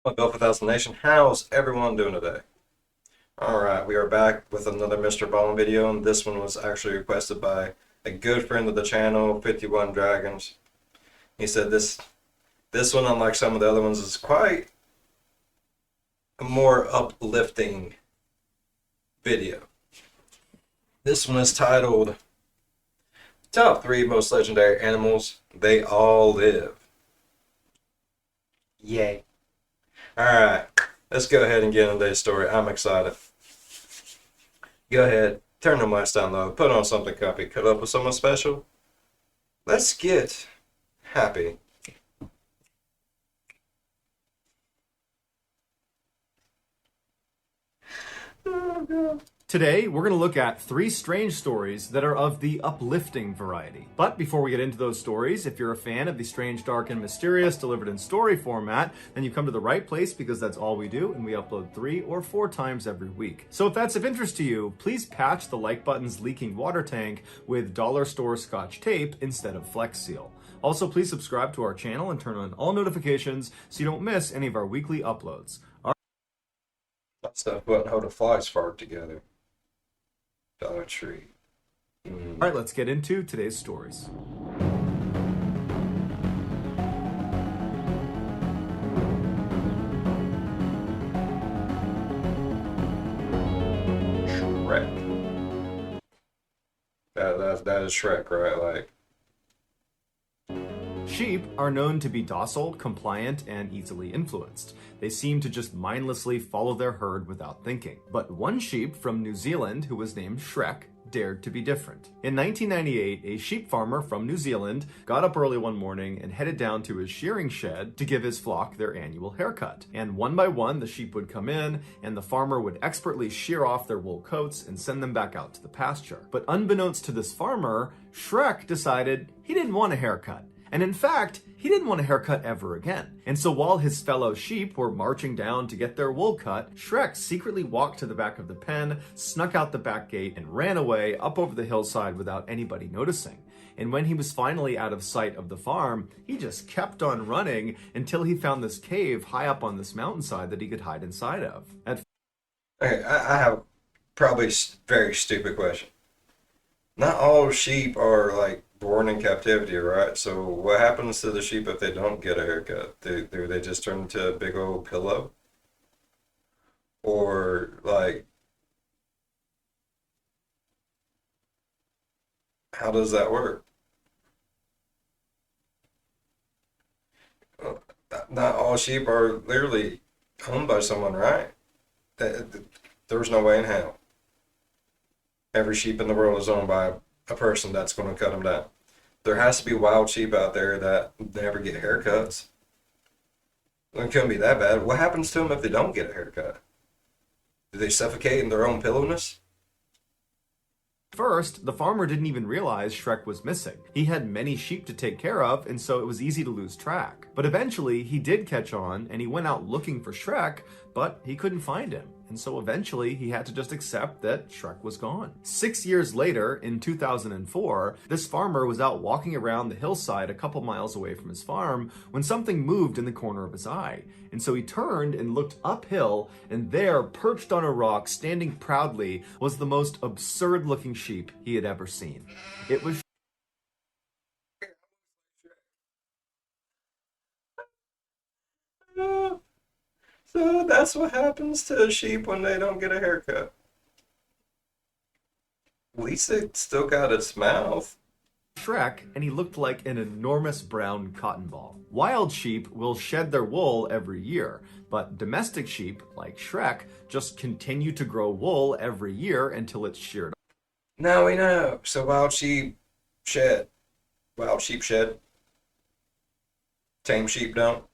My Belfast House Nation, how's everyone doing today? Alright, we are back with another Mr. Ballin video, and this one was actually requested by a good friend of the channel, 51 Dragons. He said this one, unlike some of the other ones, is quite a more uplifting video. This one is titled Top 3 Most Legendary Animals They All Live. Yay. Alright, let's go ahead and get into today's story. I'm excited. Go ahead, turn the mics down low, put on something comfy, cut up with someone special. Let's get happy. Oh, God. Today, we're going to look at 3 strange stories that are of the uplifting variety. But before we get into those stories, if you're a fan of the strange, dark, and mysterious delivered in story format, then you've come to the right place because that's all we do, and we upload 3 or 4 times every week. So if that's of interest to you, please patch the like button's leaking water tank with dollar store Scotch tape instead of Flex Seal. Also, please subscribe to our channel and turn on all notifications so you don't miss any of our weekly uploads. That stuff wouldn't hold a fly's fart together. Dollar Tree. All right, let's get into today's stories. Shrek. That is Shrek, right? Sheep are known to be docile, compliant, and easily influenced. They seem to just mindlessly follow their herd without thinking. But one sheep from New Zealand, who was named Shrek, dared to be different. In 1998, a sheep farmer from New Zealand got up early one morning and headed down to his shearing shed to give his flock their annual haircut. And one by one, the sheep would come in, and the farmer would expertly shear off their wool coats and send them back out to the pasture. But unbeknownst to this farmer, Shrek decided he didn't want a haircut. And in fact, he didn't want a haircut ever again. And so while his fellow sheep were marching down to get their wool cut, Shrek secretly walked to the back of the pen, snuck out the back gate, and ran away up over the hillside without anybody noticing. And when he was finally out of sight of the farm, he just kept on running until he found this cave high up on this mountainside that he could hide inside of. Okay, I have probably a very stupid question. Not all sheep are like born in captivity, right? So what happens to the sheep if they don't get a haircut? Do they just turn into a big old pillow? Or like, how does that work? Uh, Not all sheep are literally owned by someone, right? There's no way in hell. Every sheep in the world is owned by a person that's going to cut them down. There has to be wild sheep out there that never get haircuts. It couldn't be that bad. What happens to them if they don't get a haircut? Do they suffocate in their own pillowness? First, the farmer didn't even realize Shrek was missing. He had many sheep to take care of, and so it was easy to lose track. But eventually, he did catch on, and he went out looking for Shrek, but he couldn't find him. And so eventually, he had to just accept that Shrek was gone. 6 years later, in 2004, this farmer was out walking around the hillside a couple miles away from his farm when something moved in the corner of his eye. And so he turned and looked uphill, and there, perched on a rock, standing proudly, was the most absurd-looking sheep he had ever seen. It was So that's what happens to a sheep when they don't get a haircut. At least it still got its mouth. Shrek, and he looked like an enormous brown cotton ball. Wild sheep will shed their wool every year, but domestic sheep, like Shrek, just continue to grow wool every year until it's sheared Now we know. So wild sheep shed. Wild sheep shed. Tame sheep don't.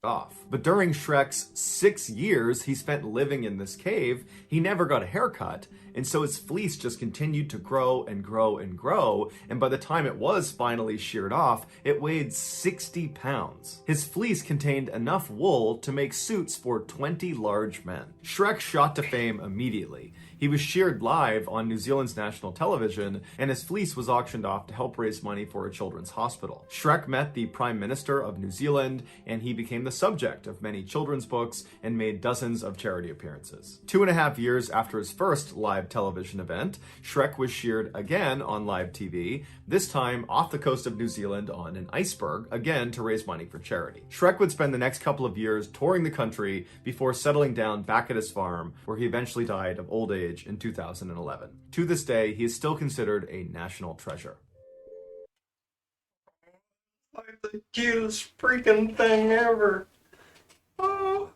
off. But during Shrek's 6 years he spent living in this cave, he never got a haircut, and so his fleece just continued to grow and grow and grow, and by the time it was finally sheared off, it weighed 60 pounds. His fleece contained enough wool to make suits for 20 large men. Shrek shot to fame immediately. He was sheared live on New Zealand's national television, and his fleece was auctioned off to help raise money for a children's hospital. Shrek met the Prime Minister of New Zealand, and he became the subject of many children's books and made dozens of charity appearances. 2.5 years after his first live television event, Shrek was sheared again on live TV, this time off the coast of New Zealand on an iceberg, again to raise money for charity. Shrek would spend the next couple of years touring the country before settling down back at his farm, where he eventually died of old age in 2011. To this day, he is still considered a national treasure. Like the cutest freaking thing ever. Oh.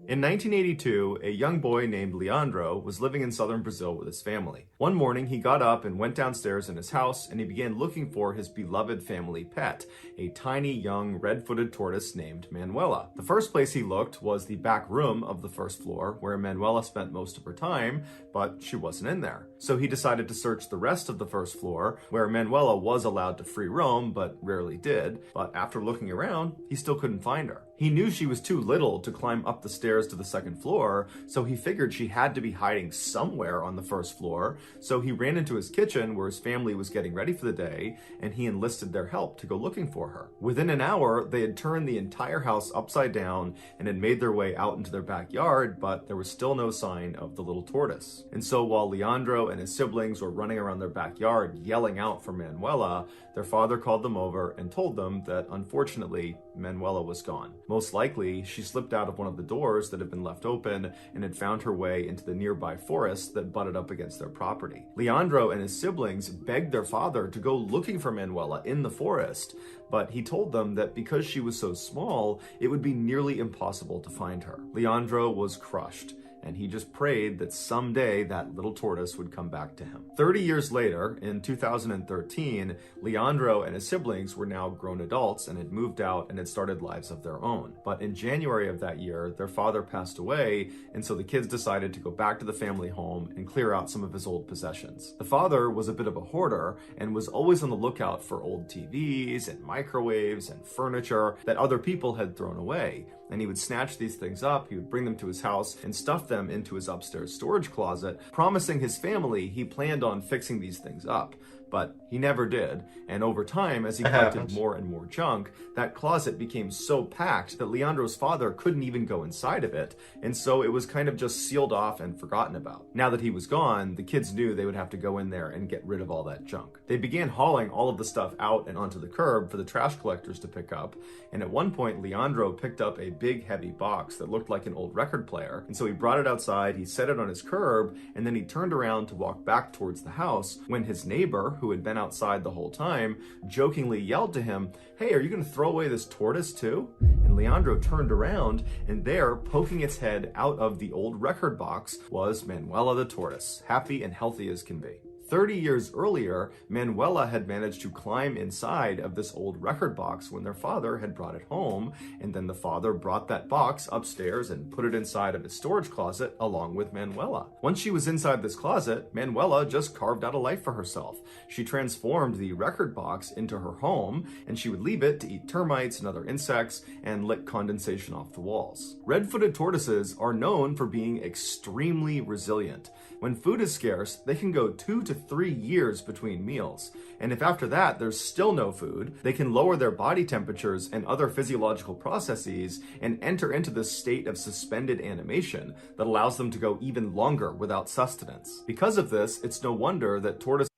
In 1982, a young boy named Leandro was living in southern Brazil with his family. One morning, he got up and went downstairs in his house, and he began looking for his beloved family pet, a tiny, young, red-footed tortoise named Manuela. The first place he looked was the back room of the first floor, where Manuela spent most of her time, but she wasn't in there. So he decided to search the rest of the first floor, where Manuela was allowed to free roam, but rarely did. But after looking around, he still couldn't find her. He knew she was too little to climb up the stairs to the second floor, so he figured she had to be hiding somewhere on the first floor. So he ran into his kitchen where his family was getting ready for the day, and he enlisted their help to go looking for her. Within an hour, they had turned the entire house upside down and had made their way out into their backyard, but there was still no sign of the little tortoise. And so while Leandro and his siblings were running around their backyard yelling out for Manuela, their father called them over and told them that unfortunately, Manuela was gone. Most likely, she slipped out of one of the doors that had been left open and had found her way into the nearby forest that butted up against their property. Leandro and his siblings begged their father to go looking for Manuela in the forest, but he told them that because she was so small, it would be nearly impossible to find her. Leandro was crushed, and he just prayed that someday that little tortoise would come back to him. 30 years later, in 2013, Leandro and his siblings were now grown adults and had moved out and had started lives of their own. But in January of that year, their father passed away, and so the kids decided to go back to the family home and clear out some of his old possessions. The father was a bit of a hoarder and was always on the lookout for old TVs and microwaves and furniture that other people had thrown away. And he would snatch these things up, he would bring them to his house and stuff them into his upstairs storage closet, promising his family he planned on fixing these things up. But he never did, and over time, as he collected more and more junk, that closet became so packed that Leandro's father couldn't even go inside of it, and so it was kind of just sealed off and forgotten about. Now that he was gone, the kids knew they would have to go in there and get rid of all that junk. They began hauling all of the stuff out and onto the curb for the trash collectors to pick up, and at one point, Leandro picked up a big, heavy box that looked like an old record player, and so he brought it outside, he set it on his curb, and then he turned around to walk back towards the house when his neighbor, who had been outside the whole time, jokingly yelled to him, "Hey, are you going to throw away this tortoise too?" And Leandro turned around, and there, poking its head out of the old record box, was Manuela the tortoise, happy and healthy as can be. 30 years earlier, Manuela had managed to climb inside of this old record box when their father had brought it home, and then the father brought that box upstairs and put it inside of his storage closet along with Manuela. Once she was inside this closet, Manuela just carved out a life for herself. She transformed the record box into her home, and she would leave it to eat termites and other insects and lick condensation off the walls. Red-footed tortoises are known for being extremely resilient. When food is scarce, they can go 2 to 3 years between meals. And if after that there's still no food, they can lower their body temperatures and other physiological processes and enter into this state of suspended animation that allows them to go even longer without sustenance. Because of this, it's no wonder that tortoises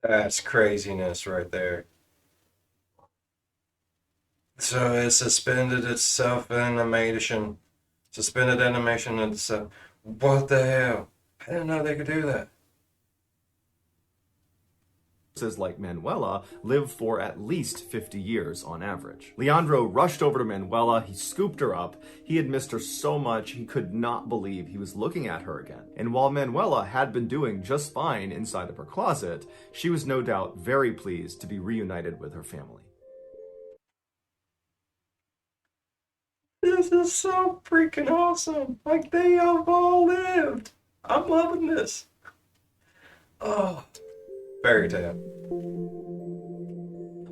That's craziness right there. So it suspended itself animation. Suspended animation itself. What the hell? I didn't know they could do that. like Manuela live for at least 50 years on average. Leandro rushed over to Manuela, he scooped her up, he had missed her so much he could not believe he was looking at her again. And while Manuela had been doing just fine inside of her closet, she was no doubt very pleased to be reunited with her family. This is so freaking awesome. Like they have all lived. I'm loving this. Oh, fairy tale.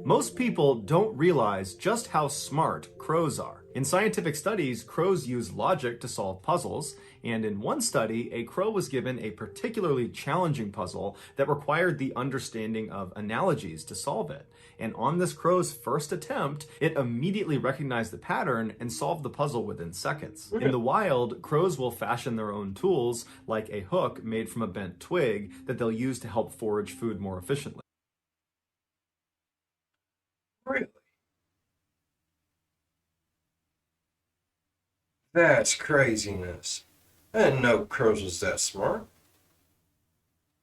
Most people don't realize just how smart crows are. In scientific studies, crows use logic to solve puzzles, and in one study, a crow was given a particularly challenging puzzle that required the understanding of analogies to solve it. And on this crow's first attempt, it immediately recognized the pattern and solved the puzzle within seconds. In the wild, crows will fashion their own tools, like a hook made from a bent twig that they'll use to help forage food more efficiently. Really? That's craziness. I didn't know crows was that smart.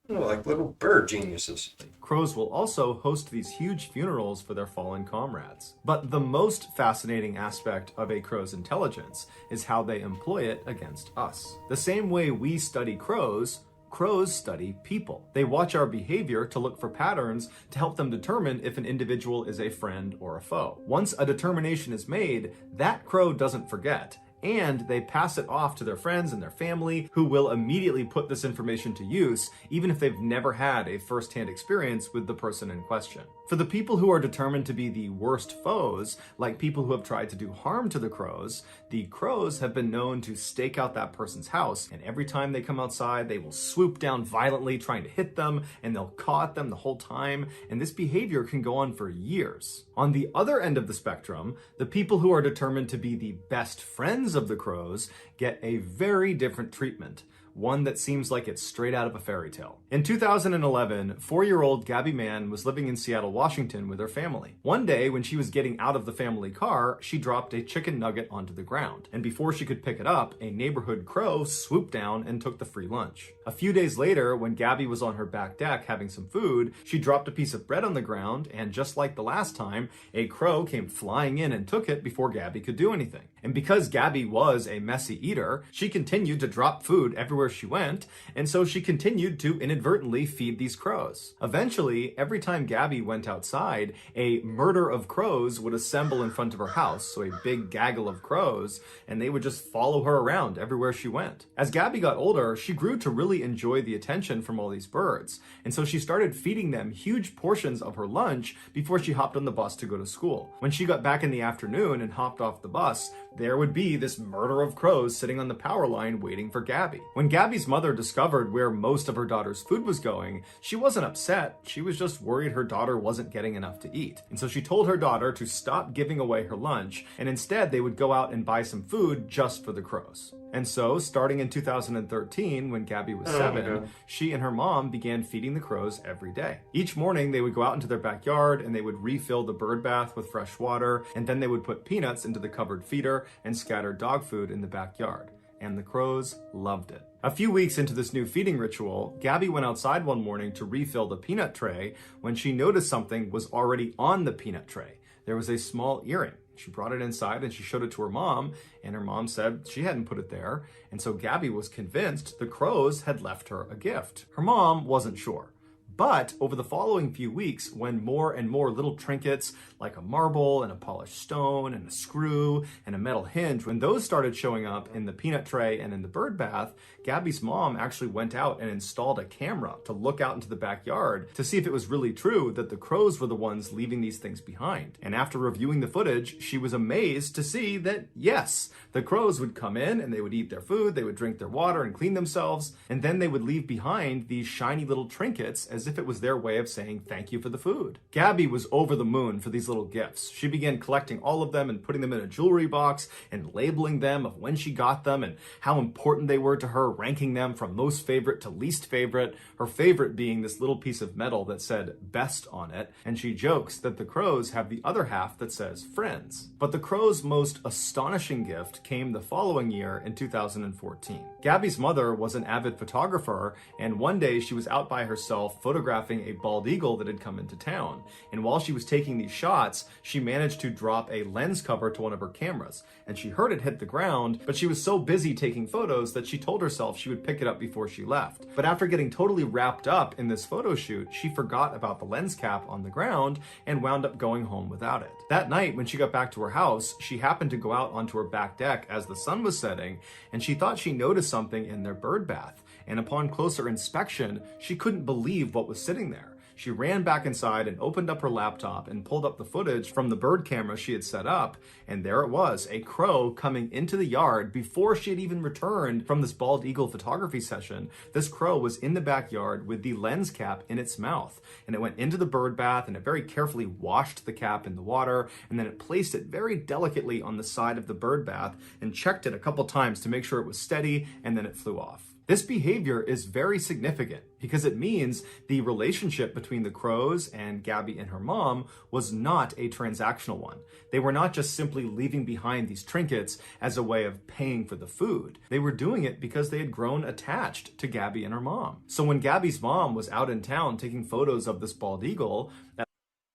They're like little bird geniuses. Crows will also host these huge funerals for their fallen comrades. But the most fascinating aspect of a crow's intelligence is how they employ it against us. The same way we study crows, crows study people. They watch our behavior to look for patterns to help them determine if an individual is a friend or a foe. Once a determination is made, that crow doesn't forget, and they pass it off to their friends and their family, who will immediately put this information to use, even if they've never had a first-hand experience with the person in question. For the people who are determined to be the worst foes, like people who have tried to do harm to the crows have been known to stake out that person's house, and every time they come outside, they will swoop down violently trying to hit them, and they'll caw at them the whole time, and this behavior can go on for years. On the other end of the spectrum, the people who are determined to be the best friends of the crows get a very different treatment, one that seems like it's straight out of a fairy tale. In 2011, 4-year-old Gabby Mann was living in Seattle, Washington with her family. One day, when she was getting out of the family car, she dropped a chicken nugget onto the ground, and before she could pick it up, a neighborhood crow swooped down and took the free lunch. A few days later, when Gabby was on her back deck having some food, she dropped a piece of bread on the ground, and just like the last time, a crow came flying in and took it before Gabby could do anything. And because Gabby was a messy eater, she continued to drop food everywhere she went, and so she continued to inadvertently feed these crows. Eventually, every time Gabby went outside, a murder of crows would assemble in front of her house, so a big gaggle of crows, and they would just follow her around everywhere she went. As Gabby got older, she grew to really enjoy the attention from all these birds, and so she started feeding them huge portions of her lunch before she hopped on the bus to go to school. When she got back in the afternoon and hopped off the bus, there would be this murder of crows sitting on the power line waiting for Gabby. When Gabby's mother discovered where most of her daughter's food was going, she wasn't upset. She was just worried her daughter wasn't getting enough to eat. And so she told her daughter to stop giving away her lunch, and instead they would go out and buy some food just for the crows. And so, starting in 2013, when Gabby was 7, she and her mom began feeding the crows every day. Each morning, they would go out into their backyard and they would refill the bird bath with fresh water, and then they would put peanuts into the covered feeder and scatter dog food in the backyard. And the crows loved it. A few weeks into this new feeding ritual, Gabby went outside one morning to refill the peanut tray when she noticed something was already on the peanut tray. There was a small earring. She brought it inside and she showed it to her mom, and her mom said she hadn't put it there, and so Gabby was convinced the crows had left her a gift. Her mom wasn't sure. But over the following few weeks, when more and more little trinkets like a marble and a polished stone and a screw and a metal hinge, when those started showing up in the peanut tray and in the bird bath, Gabby's mom actually went out and installed a camera to look out into the backyard to see if it was really true that the crows were the ones leaving these things behind. And after reviewing the footage, she was amazed to see that, yes, the crows would come in and they would eat their food, they would drink their water and clean themselves, and then they would leave behind these shiny little trinkets as if it was their way of saying thank you for the food. Gabby was over the moon for these little gifts. She began collecting all of them and putting them in a jewelry box and labeling them of when she got them and how important they were to her, ranking them from most favorite to least favorite, her favorite being this little piece of metal that said best on it, and she jokes that the crows have the other half that says friends. But the crows' most astonishing gift came the following year in 2014. Gabby's mother was an avid photographer, and one day she was out by herself photographing a bald eagle that had come into town. And while she was taking these shots, she managed to drop a lens cover to one of her cameras, and she heard it hit the ground, but she was so busy taking photos that she told herself she would pick it up before she left. But after getting totally wrapped up in this photo shoot, she forgot about the lens cap on the ground and wound up going home without it. That night, when she got back to her house, she happened to go out onto her back deck as the sun was setting, and she thought she noticed something in their bird bath. And upon closer inspection, she couldn't believe what was sitting there. She ran back inside and opened up her laptop and pulled up the footage from the bird camera she had set up, and there it was, a crow coming into the yard before she had even returned from this bald eagle photography session. This crow was in the backyard with the lens cap in its mouth, and it went into the bird bath and it very carefully washed the cap in the water, and then it placed it very delicately on the side of the bird bath and checked it a couple times to make sure it was steady, and then it flew off. This behavior is very significant because it means the relationship between the crows and Gabby and her mom was not a transactional one. They were not just simply leaving behind these trinkets as a way of paying for the food. They were doing it because they had grown attached to Gabby and her mom. So when Gabby's mom was out in town taking photos of this bald eagle,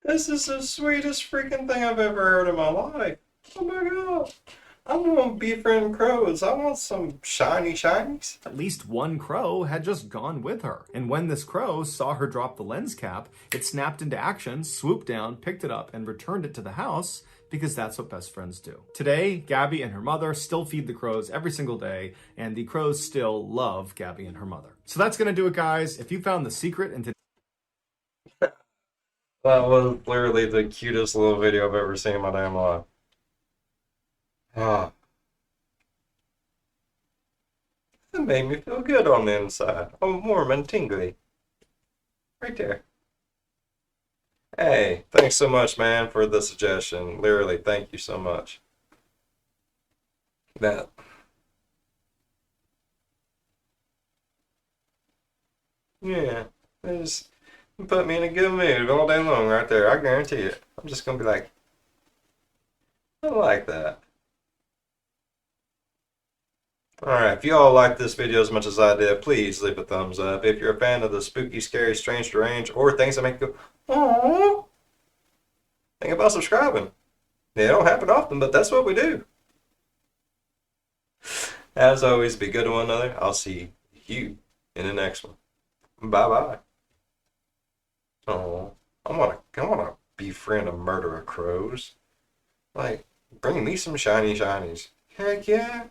This is the sweetest freaking thing I've ever heard in my life. Oh my god. I want befriend crows. I want some shiny shinies. at least one crow had just gone with her. And when this crow saw her drop the lens cap, it snapped into action, swooped down, picked it up, and returned it to the house because that's what best friends do. Today, Gabby and her mother still feed the crows every single day, and the crows still love Gabby and her mother. So that's gonna do it, guys. If you found the secret into That was literally the cutest little video I've ever seen in my damn life. Ah, it made me feel good on the inside. I'm warm and tingly. Right there. Hey, thanks so much, man, for the suggestion. Literally, thank you so much. That. Yeah, it just put me in a good mood all day long right there. I guarantee it. I'm just gonna be like, I like that. Alright, if you all liked this video as much as I did, please leave a thumbs up. If you're a fan of the spooky, scary, strange, deranged, or things that make you go, aww, think about subscribing. They don't happen often, but that's what we do. As always, be good to one another. I'll see you in the next one. Bye bye. Oh, I wanna befriend a murder of crows. Like, bring me some shiny shinies. Heck yeah.